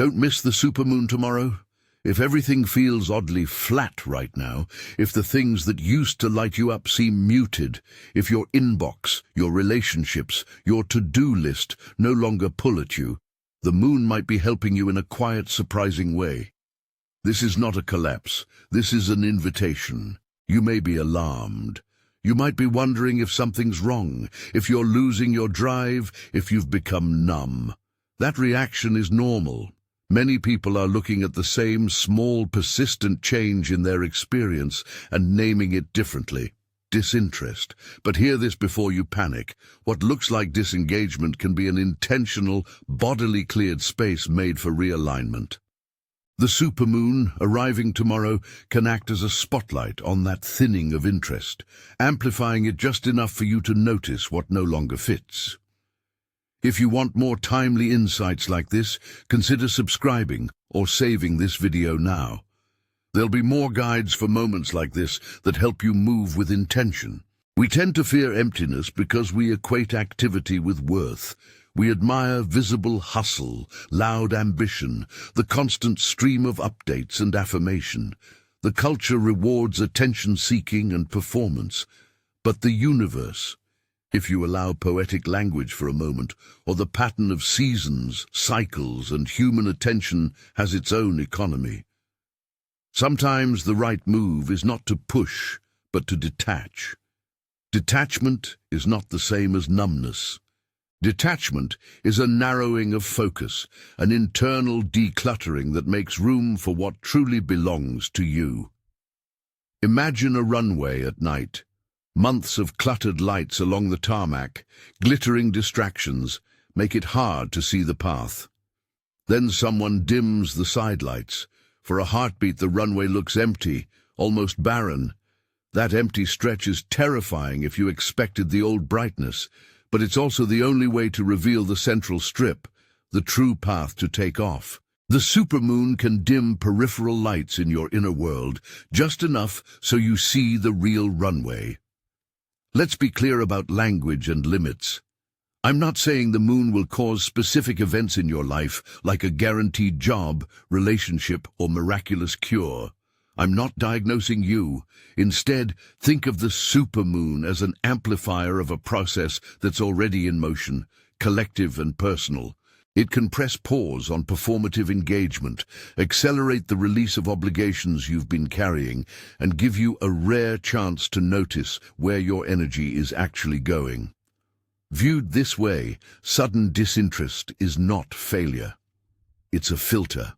Don't miss the supermoon tomorrow. If everything feels oddly flat right now, if the things that used to light you up seem muted, if your inbox, your relationships, your to-do list no longer pull at you, the moon might be helping you in a quiet, surprising way. This is not a collapse. This is an invitation. You may be alarmed. You might be wondering if something's wrong, if you're losing your drive, if you've become numb. That reaction is normal. Many people are looking at the same small, persistent change in their experience and naming it differently. Disinterest. But hear this before you panic. What looks like disengagement can be an intentional, bodily cleared space made for realignment. The supermoon, arriving tomorrow, can act as a spotlight on that thinning of interest, amplifying it just enough for you to notice what no longer fits. If you want more timely insights like this, consider subscribing or saving this video now. There'll be more guides for moments like this that help you move with intention. We tend to fear emptiness because we equate activity with worth. We admire visible hustle, loud ambition, the constant stream of updates and affirmation. The culture rewards attention-seeking and performance. But the universe, if you allow poetic language for a moment, or the pattern of seasons, cycles, and human attention has its own economy. Sometimes the right move is not to push, but to detach. Detachment is not the same as numbness. Detachment is a narrowing of focus, an internal decluttering that makes room for what truly belongs to you. Imagine a runway at night. Months of cluttered lights along the tarmac, glittering distractions, make it hard to see the path. Then someone dims the sidelights. For a heartbeat, the runway looks empty, almost barren. That empty stretch is terrifying if you expected the old brightness, but it's also the only way to reveal the central strip, the true path to take off. The supermoon can dim peripheral lights in your inner world, just enough so you see the real runway. Let's be clear about language and limits. I'm not saying the moon will cause specific events in your life, like a guaranteed job, relationship, or miraculous cure. I'm not diagnosing you. Instead, think of the supermoon as an amplifier of a process that's already in motion, collective and personal. It can press pause on performative engagement, accelerate the release of obligations you've been carrying, and give you a rare chance to notice where your energy is actually going. Viewed this way, sudden disinterest is not failure. It's a filter.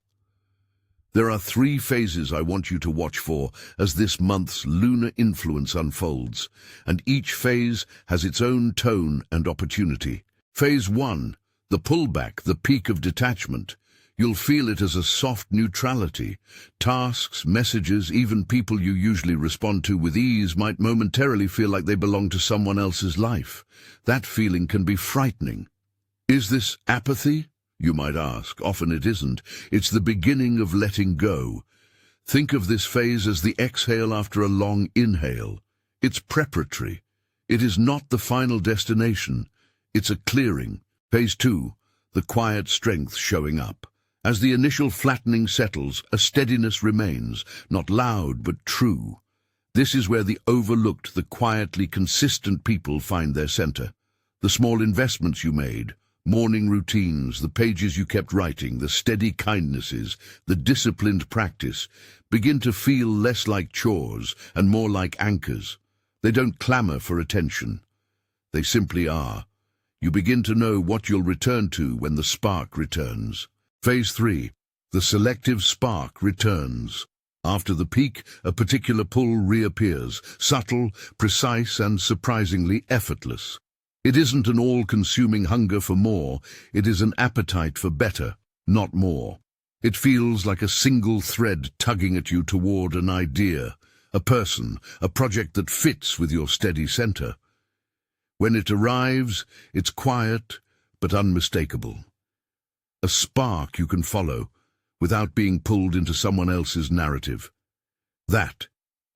There are 3 phases I want you to watch for as this month's lunar influence unfolds, and each phase has its own tone and opportunity. Phase 1. The pullback, the peak of detachment. You'll feel it as a soft neutrality. Tasks, messages, even people you usually respond to with ease might momentarily feel like they belong to someone else's life. That feeling can be frightening. Is this apathy? You might ask. Often it isn't. It's the beginning of letting go. Think of this phase as the exhale after a long inhale. It's preparatory. It is not the final destination. It's a clearing. Phase 2, the quiet strength showing up. As the initial flattening settles, a steadiness remains, not loud but true. This is where the overlooked, the quietly consistent people find their center. The small investments you made, morning routines, the pages you kept writing, the steady kindnesses, the disciplined practice, begin to feel less like chores and more like anchors. They don't clamor for attention. They simply are. You begin to know what you'll return to when the spark returns. Phase 3. The selective spark returns. After the peak, a particular pull reappears, subtle, precise, and surprisingly effortless. It isn't an all-consuming hunger for more, it is an appetite for better, not more. It feels like a single thread tugging at you toward an idea, a person, a project that fits with your steady center. When it arrives, it's quiet but unmistakable. A spark you can follow without being pulled into someone else's narrative. That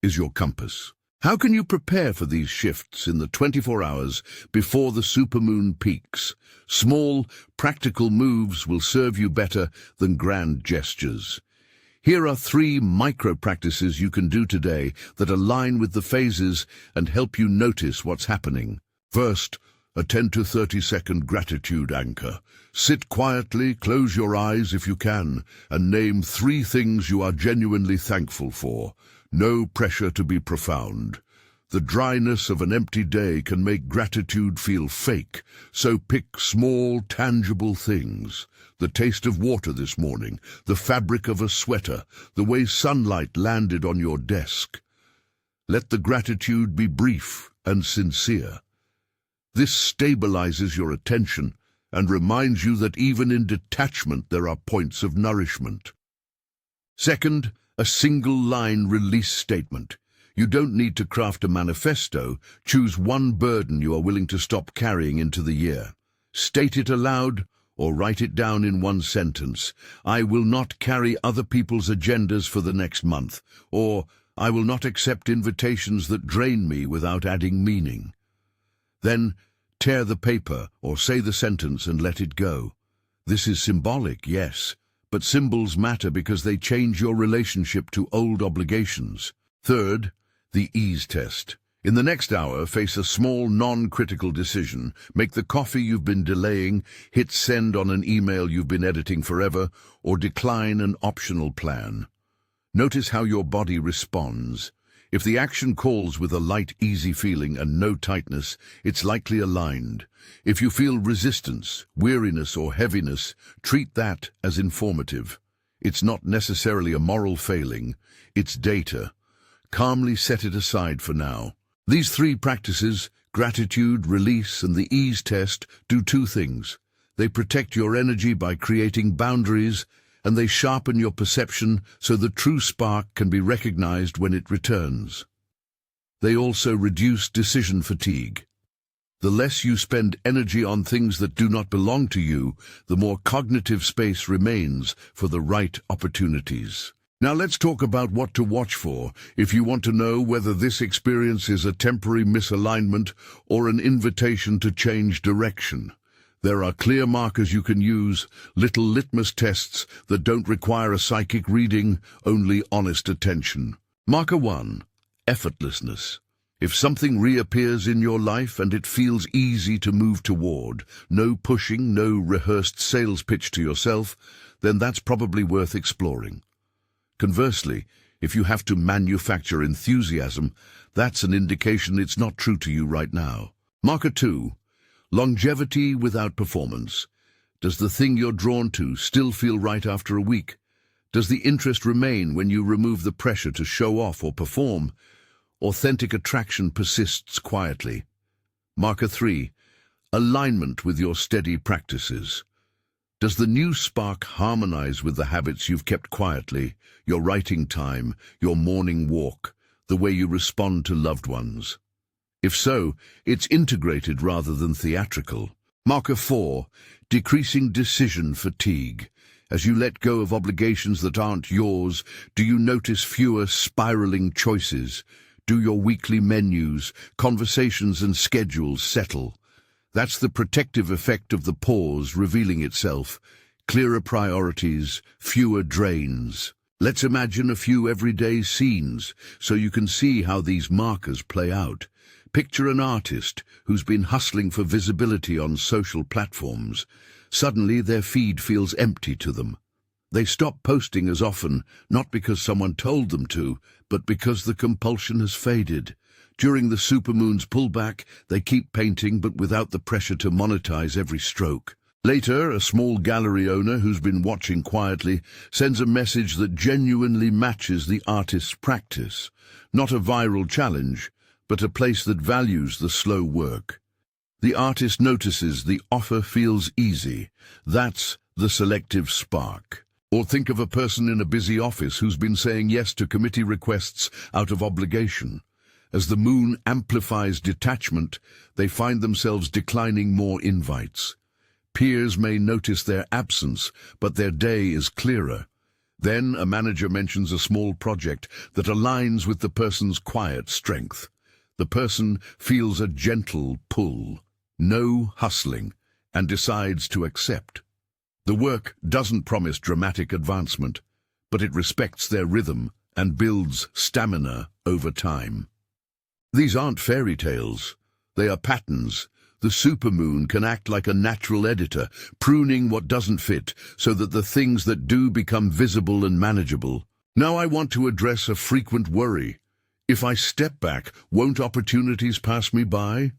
is your compass. How can you prepare for these shifts in the 24 hours before the supermoon peaks? Small, practical moves will serve you better than grand gestures. Here are 3 micro-practices you can do today that align with the phases and help you notice what's happening. First, a 10 to 30-second gratitude anchor. Sit quietly, close your eyes if you can, and name 3 things you are genuinely thankful for. No pressure to be profound. The dryness of an empty day can make gratitude feel fake, so pick small, tangible things. The taste of water this morning, the fabric of a sweater, the way sunlight landed on your desk. Let the gratitude be brief and sincere. This stabilizes your attention and reminds you that even in detachment there are points of nourishment. Second, a single-line release statement. You don't need to craft a manifesto. Choose one burden you are willing to stop carrying into the year. State it aloud or write it down in one sentence. I will not carry other people's agendas for the next month. Or, I will not accept invitations that drain me without adding meaning. Then, tear the paper or say the sentence and let it go. This is symbolic, yes, but symbols matter because they change your relationship to old obligations. Third, the ease test. In the next hour, face a small, non-critical decision. Make the coffee you've been delaying, hit send on an email you've been editing forever, or decline an optional plan. Notice how your body responds. If the action calls with a light, easy feeling and no tightness, it's likely aligned. If you feel resistance, weariness, or heaviness, treat that as informative. It's not necessarily a moral failing, it's data. Calmly set it aside for now. These 3 practices, gratitude, release, and the ease test, do 2 things. They protect your energy by creating boundaries, and they sharpen your perception so the true spark can be recognized when it returns. They also reduce decision fatigue. The less you spend energy on things that do not belong to you, the more cognitive space remains for the right opportunities. Now let's talk about what to watch for if you want to know whether this experience is a temporary misalignment or an invitation to change direction. There are clear markers you can use, little litmus tests that don't require a psychic reading, only honest attention. Marker 1. Effortlessness. If something reappears in your life and it feels easy to move toward, no pushing, no rehearsed sales pitch to yourself, then that's probably worth exploring. Conversely, if you have to manufacture enthusiasm, that's an indication it's not true to you right now. Marker 2. Longevity without performance. Does the thing you're drawn to still feel right after a week? Does the interest remain when you remove the pressure to show off or perform? Authentic attraction persists quietly. Marker 3. Alignment with your steady practices. Does the new spark harmonize with the habits you've kept quietly, your writing time, your morning walk, the way you respond to loved ones? If so, it's integrated rather than theatrical. Marker 4. Decreasing decision fatigue. As you let go of obligations that aren't yours, do you notice fewer spiraling choices? Do your weekly menus, conversations and schedules settle? That's the protective effect of the pause revealing itself. Clearer priorities, fewer drains. Let's imagine a few everyday scenes so you can see how these markers play out. Picture an artist who's been hustling for visibility on social platforms. Suddenly their feed feels empty to them. They stop posting as often, not because someone told them to, but because the compulsion has faded. During the supermoon's pullback, they keep painting but without the pressure to monetize every stroke. Later, a small gallery owner who's been watching quietly sends a message that genuinely matches the artist's practice. Not a viral challenge, but a place that values the slow work. The artist notices the offer feels easy. That's the selective spark. Or think of a person in a busy office who's been saying yes to committee requests out of obligation. As the moon amplifies detachment, they find themselves declining more invites. Peers may notice their absence, but their day is clearer. Then a manager mentions a small project that aligns with the person's quiet strength. The person feels a gentle pull, no hustling, and decides to accept. The work doesn't promise dramatic advancement, but it respects their rhythm and builds stamina over time. These aren't fairy tales. They are patterns. The supermoon can act like a natural editor, pruning what doesn't fit so that the things that do become visible and manageable. Now I want to address a frequent worry. If I step back, won't opportunities pass me by?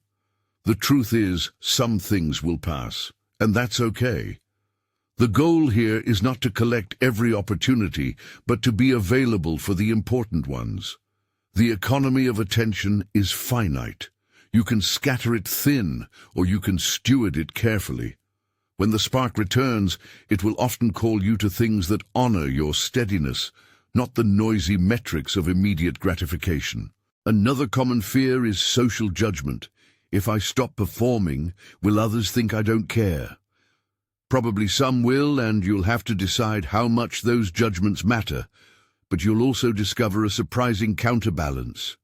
The truth is, some things will pass, and that's okay. The goal here is not to collect every opportunity, but to be available for the important ones. The economy of attention is finite. You can scatter it thin, or you can steward it carefully. When the spark returns, it will often call you to things that honor your steadiness, not the noisy metrics of immediate gratification. Another common fear is social judgment. If I stop performing, will others think I don't care? Probably some will, and you'll have to decide how much those judgments matter. But you'll also discover a surprising counterbalance.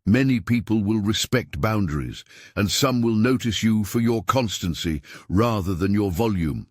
Many people will respect boundaries, and some will notice you for your constancy rather than your volume.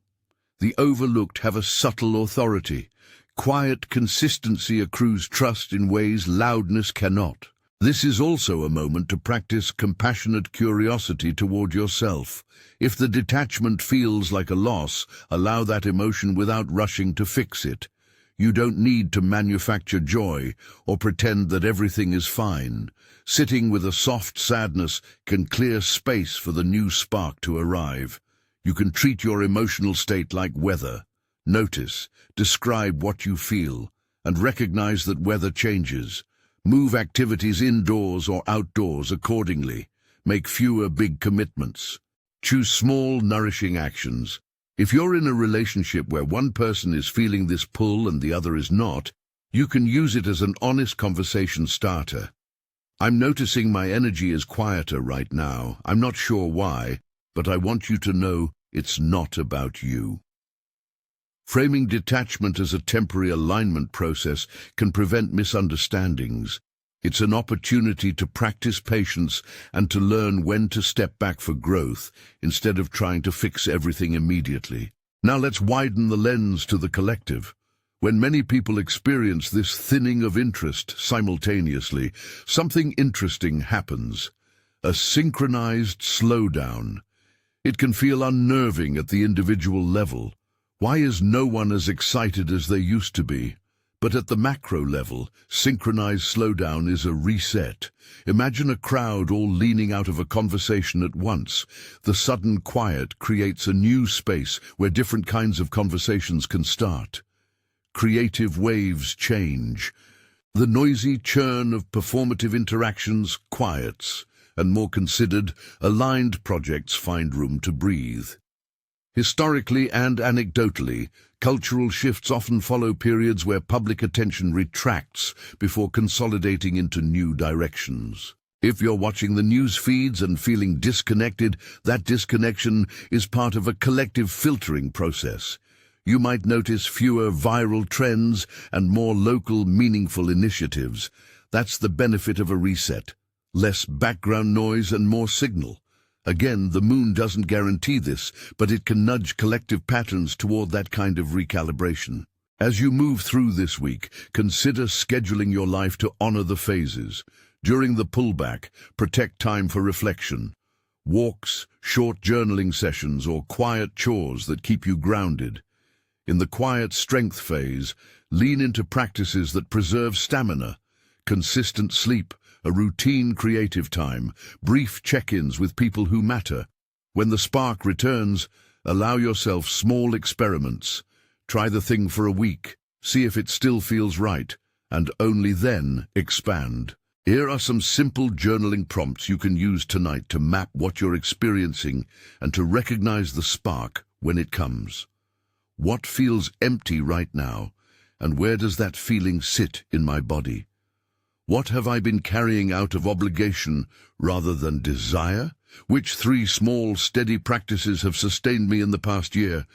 The overlooked have a subtle authority. Quiet consistency accrues trust in ways loudness cannot. This is also a moment to practice compassionate curiosity toward yourself. If the detachment feels like a loss, allow that emotion without rushing to fix it. You don't need to manufacture joy or pretend that everything is fine. Sitting with a soft sadness can clear space for the new spark to arrive. You can treat your emotional state like weather. Notice, describe what you feel, and recognize that weather changes. Move activities indoors or outdoors accordingly. Make fewer big commitments. Choose small, nourishing actions. If you're in a relationship where one person is feeling this pull and the other is not, you can use it as an honest conversation starter. I'm noticing my energy is quieter right now. I'm not sure why, but I want you to know it's not about you. Framing detachment as a temporary alignment process can prevent misunderstandings. It's an opportunity to practice patience and to learn when to step back for growth instead of trying to fix everything immediately. Now let's widen the lens to the collective. When many people experience this thinning of interest simultaneously, something interesting happens. A synchronized slowdown. It can feel unnerving at the individual level. Why is no one as excited as they used to be? But at the macro level, synchronized slowdown is a reset. Imagine a crowd all leaning out of a conversation at once. The sudden quiet creates a new space where different kinds of conversations can start. Creative waves change. The noisy churn of performative interactions quiets, and more considered, aligned projects find room to breathe. Historically and anecdotally, cultural shifts often follow periods where public attention retracts before consolidating into new directions. If you're watching the news feeds and feeling disconnected, that disconnection is part of a collective filtering process. You might notice fewer viral trends and more local, meaningful initiatives. That's the benefit of a reset. Less background noise and more signal. Again, the moon doesn't guarantee this, but it can nudge collective patterns toward that kind of recalibration. As you move through this week, consider scheduling your life to honor the phases. During the pullback, protect time for reflection. Walks, short journaling sessions, or quiet chores that keep you grounded. In the quiet strength phase, lean into practices that preserve stamina. Consistent sleep, a routine creative time, brief check-ins with people who matter. When the spark returns, allow yourself small experiments. Try the thing for a week, see if it still feels right, and only then expand. Here are some simple journaling prompts you can use tonight to map what you're experiencing and to recognize the spark when it comes. What feels empty right now, and where does that feeling sit in my body? What have I been carrying out of obligation rather than desire? Which 3 small, steady practices have sustained me in the past year?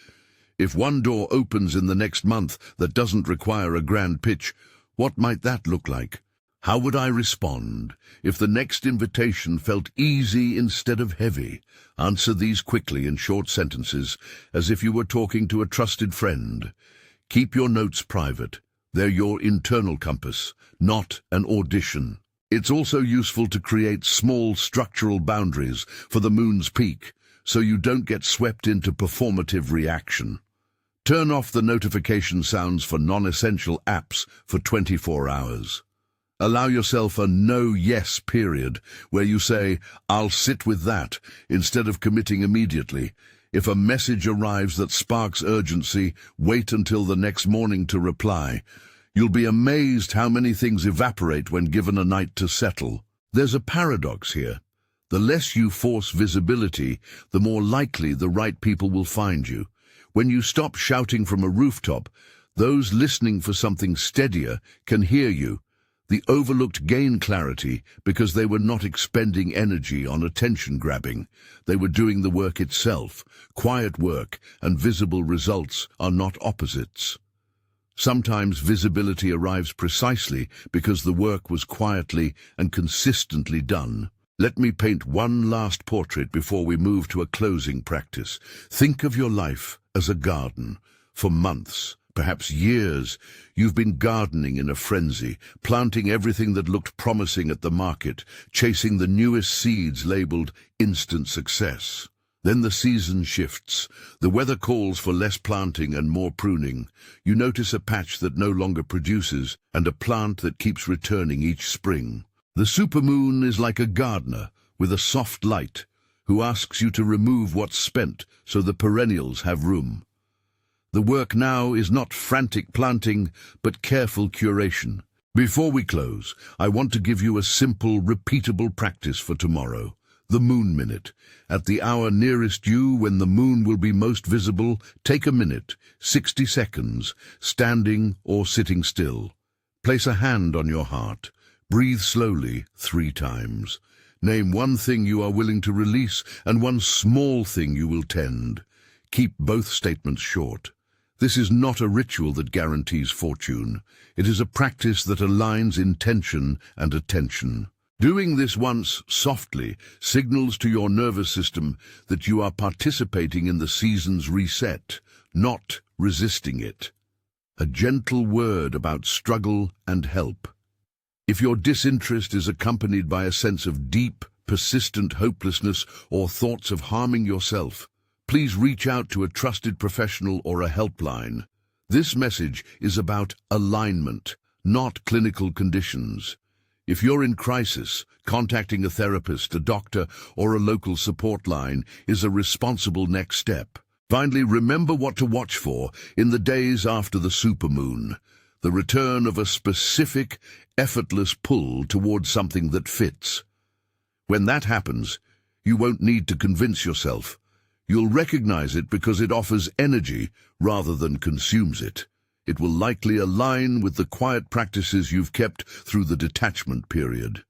If one door opens in the next month that doesn't require a grand pitch, what might that look like? How would I respond if the next invitation felt easy instead of heavy? Answer these quickly in short sentences, as if you were talking to a trusted friend. Keep your notes private. They're your internal compass, not an audition. It's also useful to create small structural boundaries for the moon's peak, so you don't get swept into performative reaction. Turn off the notification sounds for non-essential apps for 24 hours. Allow yourself a no-yes period where you say, "I'll sit with that," instead of committing immediately. If a message arrives that sparks urgency, wait until the next morning to reply. You'll be amazed how many things evaporate when given a night to settle. There's a paradox here. The less you force visibility, the more likely the right people will find you. When you stop shouting from a rooftop, those listening for something steadier can hear you. The overlooked gain clarity because they were not expending energy on attention-grabbing. They were doing the work itself. Quiet work and visible results are not opposites. Sometimes visibility arrives precisely because the work was quietly and consistently done. Let me paint one last portrait before we move to a closing practice. Think of your life as a garden. For months, perhaps years, you've been gardening in a frenzy, planting everything that looked promising at the market, chasing the newest seeds labeled instant success. Then the season shifts. The weather calls for less planting and more pruning. You notice a patch that no longer produces and a plant that keeps returning each spring. The supermoon is like a gardener with a soft light who asks you to remove what's spent so the perennials have room. The work now is not frantic planting, but careful curation. Before we close, I want to give you a simple, repeatable practice for tomorrow. The Moon Minute. At the hour nearest you, when the moon will be most visible, take a minute, 60 seconds, standing or sitting still. Place a hand on your heart. Breathe slowly 3 times. Name one thing you are willing to release and one small thing you will tend. Keep both statements short. This is not a ritual that guarantees fortune. It is a practice that aligns intention and attention. Doing this once softly signals to your nervous system that you are participating in the season's reset, not resisting it. A gentle word about struggle and help. If your disinterest is accompanied by a sense of deep, persistent hopelessness or thoughts of harming yourself, please reach out to a trusted professional or a helpline. This message is about alignment, not clinical conditions. If you're in crisis, contacting a therapist, a doctor, or a local support line is a responsible next step. Finally, remember what to watch for in the days after the supermoon. The return of a specific, effortless pull towards something that fits. When that happens, you won't need to convince yourself. You'll recognize it because it offers energy rather than consumes it. It will likely align with the quiet practices you've kept through the detachment period.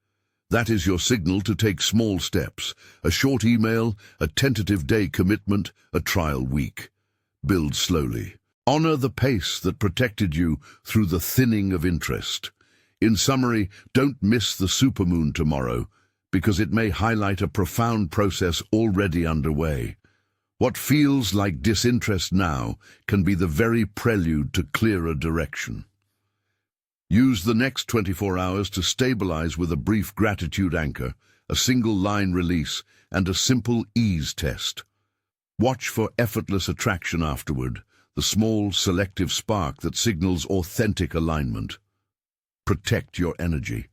That is your signal to take small steps, a short email, a tentative day commitment, a trial week. Build slowly. Honor the pace that protected you through the thinning of interest. In summary, don't miss the supermoon tomorrow, because it may highlight a profound process already underway. What feels like disinterest now can be the very prelude to clearer direction. Use the next 24 hours to stabilize with a brief gratitude anchor, a single line release, and a simple ease test. Watch for effortless attraction afterward, the small, selective spark that signals authentic alignment. Protect your energy.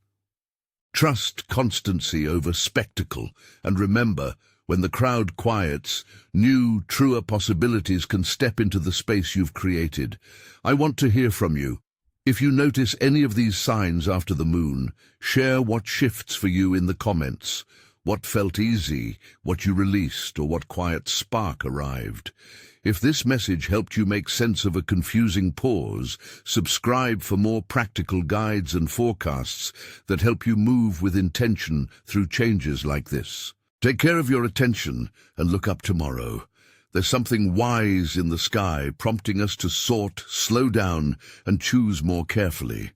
Trust constancy over spectacle, and remember, when the crowd quiets, new, truer possibilities can step into the space you've created. I want to hear from you. If you notice any of these signs after the moon, share what shifts for you in the comments. What felt easy, what you released, or what quiet spark arrived. If this message helped you make sense of a confusing pause, subscribe for more practical guides and forecasts that help you move with intention through changes like this. Take care of your attention and look up tomorrow. There's something wise in the sky prompting us to sort, slow down, and choose more carefully.